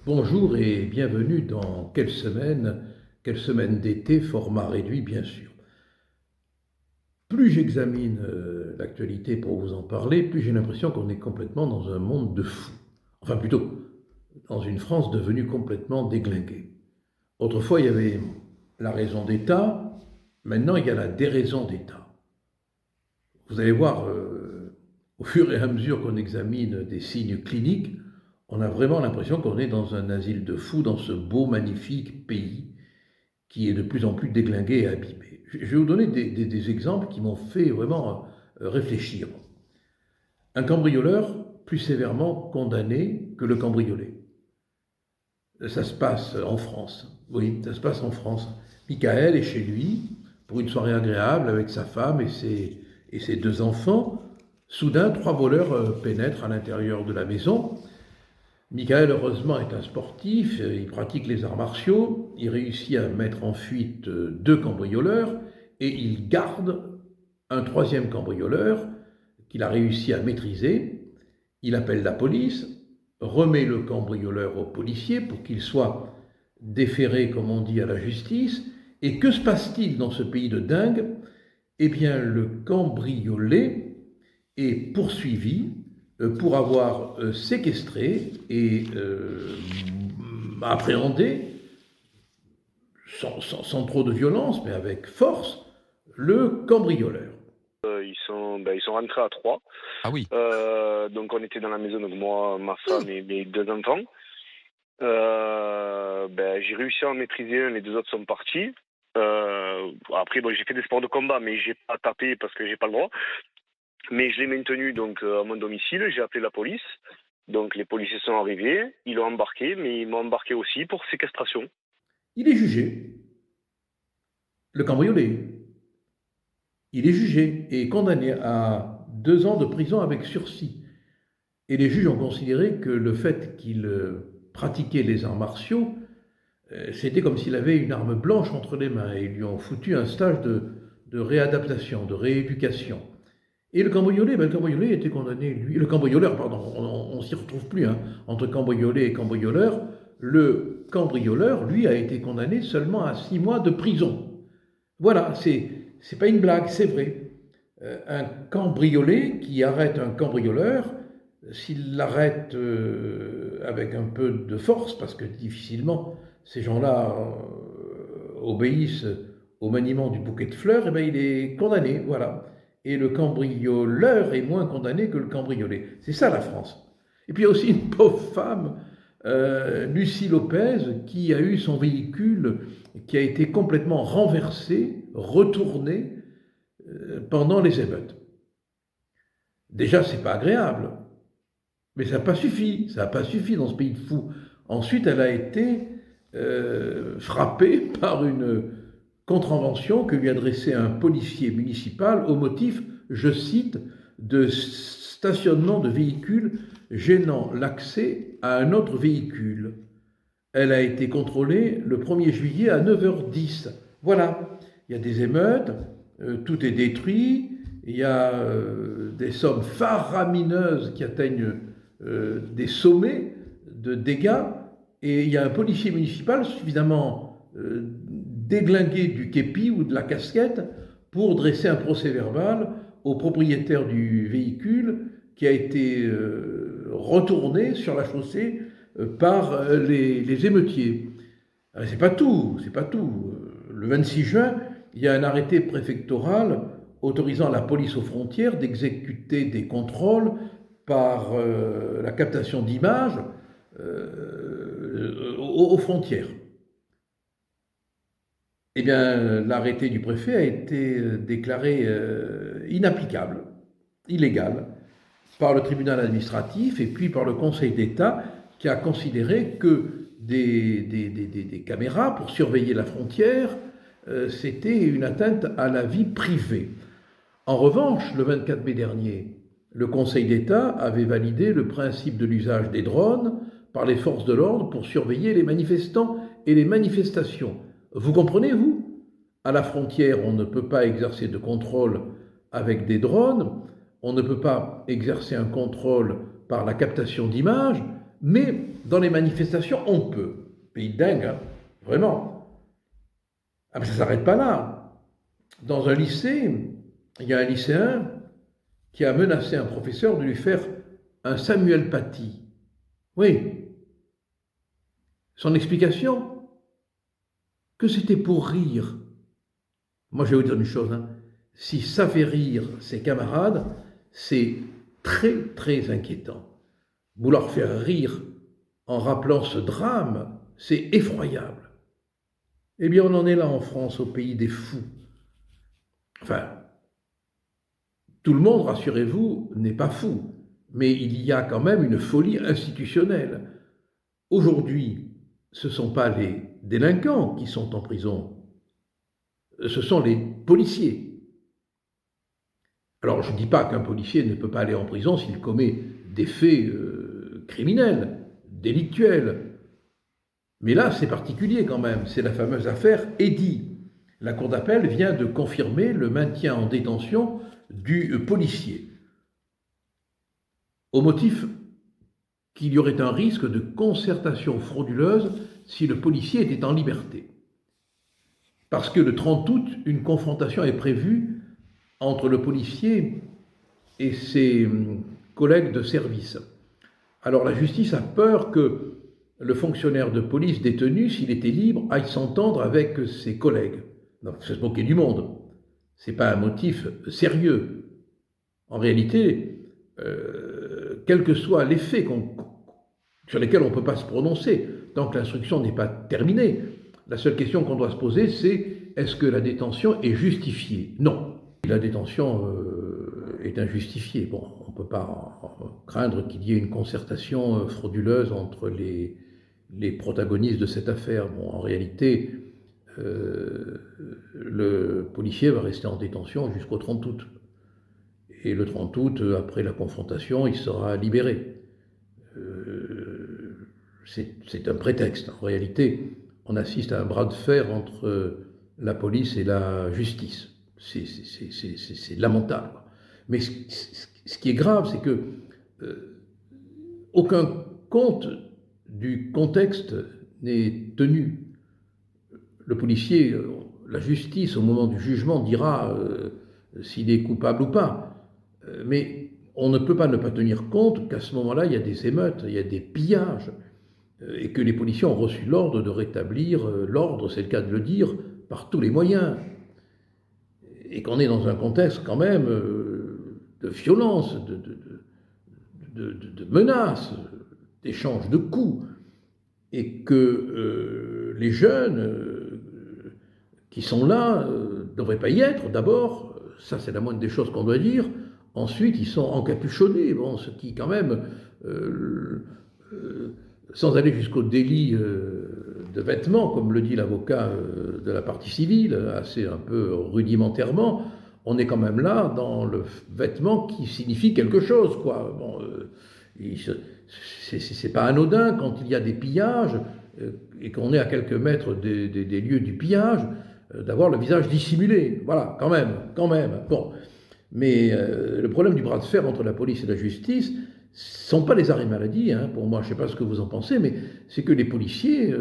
Bonjour et bienvenue dans Quelle semaine d'été, format réduit bien sûr. Plus j'examine l'actualité pour vous en parler, plus j'ai l'impression qu'on est complètement dans un monde de fous. Enfin plutôt, dans une France devenue complètement déglinguée. Autrefois, il y avait la raison d'État, maintenant il y a la déraison d'État. Vous allez voir, au fur et à mesure qu'on examine des signes cliniques, on a vraiment l'impression qu'on est dans un asile de fous, dans ce beau, magnifique pays qui est de plus en plus déglingué et abîmé. Je vais vous donner des exemples qui m'ont fait vraiment réfléchir. Un cambrioleur plus sévèrement condamné que le cambriolé. Ça se passe en France. Oui, ça se passe en France. Michael est chez lui pour une soirée agréable avec sa femme et ses deux enfants. Soudain, trois voleurs pénètrent à l'intérieur de la maison. Michael, heureusement, est un sportif, il pratique les arts martiaux, il réussit à mettre en fuite deux cambrioleurs et il garde un troisième cambrioleur qu'il a réussi à maîtriser. Il appelle la police, remet le cambrioleur au policier pour qu'il soit déféré, comme on dit, à la justice. Et que se passe-t-il dans ce pays de dingue? Eh bien, le cambriolé est poursuivi pour avoir séquestré et appréhendé, sans trop de violence, mais avec force, le cambrioleur. Ils sont rentrés à trois. Ah oui. Donc on était dans la maison, donc moi, ma femme et mes deux enfants. J'ai réussi à en maîtriser un, les deux autres sont partis. Après, j'ai fait des sports de combat, mais j'ai pas tapé parce que j'ai pas le droit. Mais je l'ai maintenu donc à mon domicile. J'ai appelé la police. Donc les policiers sont arrivés, ils l'ont embarqué, mais ils m'ont embarqué aussi pour séquestration. Il est jugé, le cambriolé. Il est jugé et condamné à 2 ans de prison avec sursis. Et les juges ont considéré que le fait qu'il pratiquait les arts martiaux, c'était comme s'il avait une arme blanche entre les mains. Et ils lui ont foutu un stage de réadaptation, de rééducation. Et le cambriolé était condamné, lui. Le cambrioleur, pardon, on s'y retrouve plus, hein, entre cambriolé et cambrioleur. Le cambrioleur, lui, a été condamné seulement à 6 mois de prison. Voilà, c'est pas une blague, c'est vrai. Un cambriolé qui arrête un cambrioleur, s'il l'arrête avec un peu de force, parce que difficilement ces gens-là obéissent au maniement du bouquet de fleurs, eh bien, il est condamné, voilà. Et le cambrioleur est moins condamné que le cambriolé. C'est ça la France. Et puis il y a aussi une pauvre femme, Lucie Lopez, qui a eu son véhicule qui a été complètement renversé, retourné pendant les émeutes. Déjà, c'est pas agréable, mais ça n'a pas suffi. Ça n'a pas suffi dans ce pays de fous. Ensuite, elle a été frappée par une contravention que lui adressait un policier municipal au motif, je cite, de stationnement de véhicules gênant l'accès à un autre véhicule. Elle a été contrôlée le 1er juillet à 9h10. Voilà, il y a des émeutes, tout est détruit, il y a des sommes faramineuses qui atteignent des sommets de dégâts, et il y a un policier municipal suffisamment déglingué du képi ou de la casquette pour dresser un procès-verbal au propriétaire du véhicule qui a été retourné sur la chaussée par les émeutiers. C'est pas tout, c'est pas tout. Le 26 juin, il y a un arrêté préfectoral autorisant la police aux frontières d'exécuter des contrôles par la captation d'images aux frontières. Eh bien, l'arrêté du préfet a été déclaré inapplicable, illégal, par le tribunal administratif et puis par le Conseil d'État qui a considéré que des caméras pour surveiller la frontière, c'était une atteinte à la vie privée. En revanche, le 24 mai dernier, le Conseil d'État avait validé le principe de l'usage des drones par les forces de l'ordre pour surveiller les manifestants et les manifestations. Vous comprenez, vous? À la frontière, on ne peut pas exercer de contrôle avec des drones, on ne peut pas exercer un contrôle par la captation d'images, Mais dans les manifestations, on peut. Pays de dingue, hein, vraiment. Ah, mais ça ne s'arrête pas là. Dans un lycée, il y a un lycéen qui a menacé un professeur de lui faire un Samuel Paty. Oui. Son explication, que c'était pour rire. Moi, je vais vous dire une chose, hein. Si ça fait rire ses camarades, c'est très, très inquiétant. Vouloir faire rire en rappelant ce drame, c'est effroyable. Eh bien, on en est là en France, au pays des fous. Enfin, tout le monde, rassurez-vous, n'est pas fou, mais il y a quand même une folie institutionnelle. Aujourd'hui, ce ne sont pas les délinquants qui sont en prison, ce sont les policiers. Alors, je ne dis pas qu'un policier ne peut pas aller en prison s'il commet des faits criminels, délictuels. Mais là, c'est particulier quand même, c'est la fameuse affaire Eddy. La cour d'appel vient de confirmer le maintien en détention du policier, au motif qu'il y aurait un risque de concertation frauduleuse si le policier était en liberté. Parce que le 30 août, une confrontation est prévue entre le policier et ses collègues de service. Alors la justice a peur que le fonctionnaire de police détenu, s'il était libre, aille s'entendre avec ses collègues. Donc, c'est se moquer du monde. Ce n'est pas un motif sérieux. En réalité, quels que soient les faits sur lesquels on ne peut pas se prononcer, tant que l'instruction n'est pas terminée, la seule question qu'on doit se poser, c'est est-ce que la détention est justifiée? Non. La détention est injustifiée. Bon, on ne peut pas craindre qu'il y ait une concertation frauduleuse entre les protagonistes de cette affaire. Bon, en réalité, le policier va rester en détention jusqu'au 30 août. Et le 30 août, après la confrontation, il sera libéré. C'est un prétexte. En réalité, on assiste à un bras de fer entre la police et la justice. C'est lamentable. Mais ce qui est grave, c'est que aucun compte du contexte n'est tenu. Le policier, la justice, au moment du jugement, dira s'il est coupable ou pas. Mais on ne peut pas ne pas tenir compte qu'à ce moment-là, il y a des émeutes, il y a des pillages, et que les policiers ont reçu l'ordre de rétablir l'ordre, c'est le cas de le dire, par tous les moyens. Et qu'on est dans un contexte quand même de violence, de menaces, d'échanges de coups, et que les jeunes qui sont là ne devraient pas y être, d'abord, ça c'est la moindre des choses qu'on doit dire. Ensuite, ils sont encapuchonnés, bon, ce qui quand même, sans aller jusqu'au délit de vêtements, comme le dit l'avocat de la partie civile, assez un peu rudimentairement, on est quand même là dans le vêtement qui signifie quelque chose, quoi. Bon, c'est pas anodin quand il y a des pillages et qu'on est à quelques mètres des lieux du pillage, d'avoir le visage dissimulé. Voilà, quand même. Bon. Mais le problème du bras de fer entre la police et la justice, ne sont pas les arrêts maladie, hein, pour moi, je ne sais pas ce que vous en pensez, mais c'est que les policiers,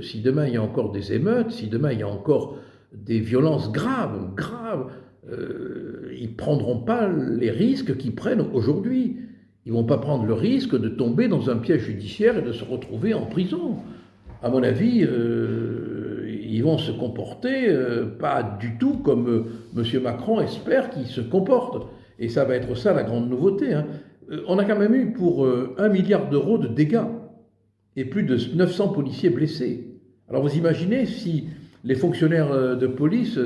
si demain il y a encore des émeutes, si demain il y a encore des violences graves, ils ne prendront pas les risques qu'ils prennent aujourd'hui. Ils ne vont pas prendre le risque de tomber dans un piège judiciaire et de se retrouver en prison. À mon avis, ils vont se comporter pas du tout comme M. Macron espère qu'ils se comportent. Et ça va être ça la grande nouveauté. Hein. On a quand même eu pour 1 milliard d'euros de dégâts et plus de 900 policiers blessés. Alors vous imaginez si les fonctionnaires de police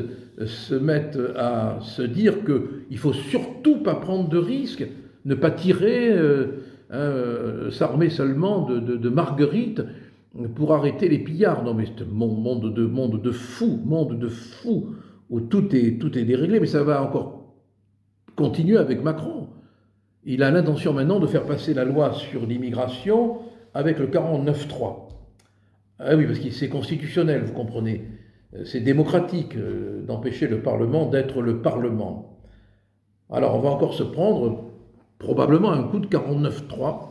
se mettent à se dire qu'il ne faut surtout pas prendre de risques, ne pas tirer, s'armer seulement de marguerites pour arrêter les pillards. Non mais c'est un monde de fous, où tout est déréglé, mais ça va encore continuer avec Macron. Il a l'intention maintenant de faire passer la loi sur l'immigration avec le 49.3. Ah oui, parce que c'est constitutionnel, vous comprenez. C'est démocratique d'empêcher le Parlement d'être le Parlement. Alors on va encore se prendre probablement un coup de 49.3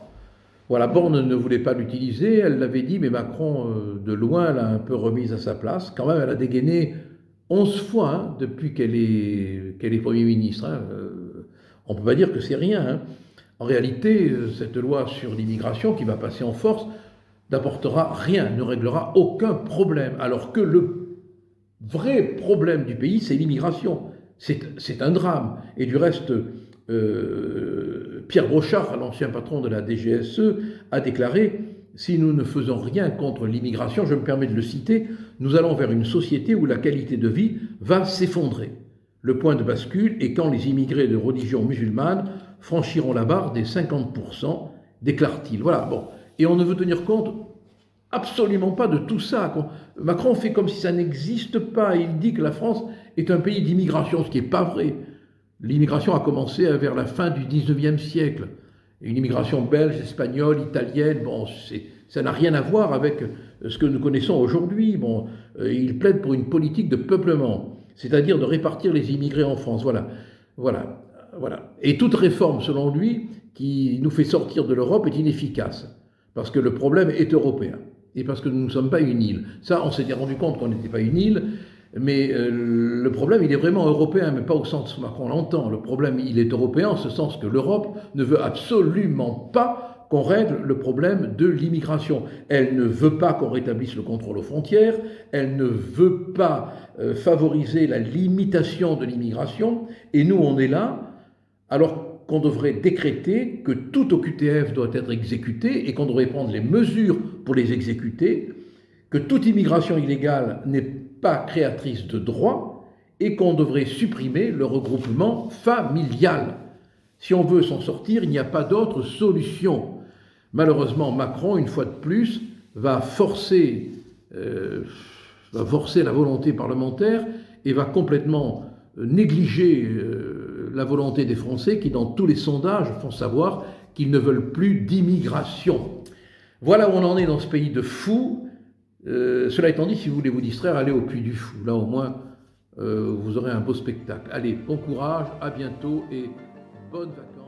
Voilà, Borne ne voulait pas l'utiliser, elle l'avait dit, mais Macron, de loin, l'a un peu remise à sa place. Quand même, elle a dégainé 11 fois depuis qu'elle est Premier ministre. On ne peut pas dire que c'est rien. En réalité, cette loi sur l'immigration qui va passer en force n'apportera rien, ne réglera aucun problème. Alors que le vrai problème du pays, c'est l'immigration. C'est un drame. Et du reste, Pierre Brochard, l'ancien patron de la DGSE, a déclaré « Si nous ne faisons rien contre l'immigration, je me permets de le citer, nous allons vers une société où la qualité de vie va s'effondrer. Le point de bascule est quand les immigrés de religion musulmane franchiront la barre des 50%, déclare-t-il. » Voilà, bon. Et on ne veut tenir compte absolument pas de tout ça. Macron fait comme si ça n'existe pas. Il dit que la France est un pays d'immigration, ce qui n'est pas vrai. L'immigration a commencé vers la fin du 19e siècle. Une immigration belge, espagnole, italienne, bon, ça n'a rien à voir avec ce que nous connaissons aujourd'hui. Bon, il plaide pour une politique de peuplement, c'est-à-dire de répartir les immigrés en France. Voilà. Et toute réforme, selon lui, qui nous fait sortir de l'Europe est inefficace, parce que le problème est européen, et parce que nous ne sommes pas une île. Ça, on s'était rendu compte qu'on n'était pas une île, mais le problème, il est vraiment européen, mais pas au sens où Macron l'entend. Le problème, il est européen en ce sens que l'Europe ne veut absolument pas qu'on règle le problème de l'immigration. Elle ne veut pas qu'on rétablisse le contrôle aux frontières, elle ne veut pas favoriser la limitation de l'immigration, et nous, on est là, alors qu'on devrait décréter que tout OQTF doit être exécuté et qu'on devrait prendre les mesures pour les exécuter, que toute immigration illégale n'est pas créatrice de droits et qu'on devrait supprimer le regroupement familial. Si on veut s'en sortir, il n'y a pas d'autre solution. Malheureusement, Macron, une fois de plus, va forcer la volonté parlementaire et va complètement négliger la volonté des Français qui, dans tous les sondages, font savoir qu'ils ne veulent plus d'immigration. Voilà où on en est dans ce pays de fous. Cela étant dit, si vous voulez vous distraire, allez au Puy du Fou. Là, au moins, vous aurez un beau spectacle. Allez, bon courage, à bientôt et bonnes vacances.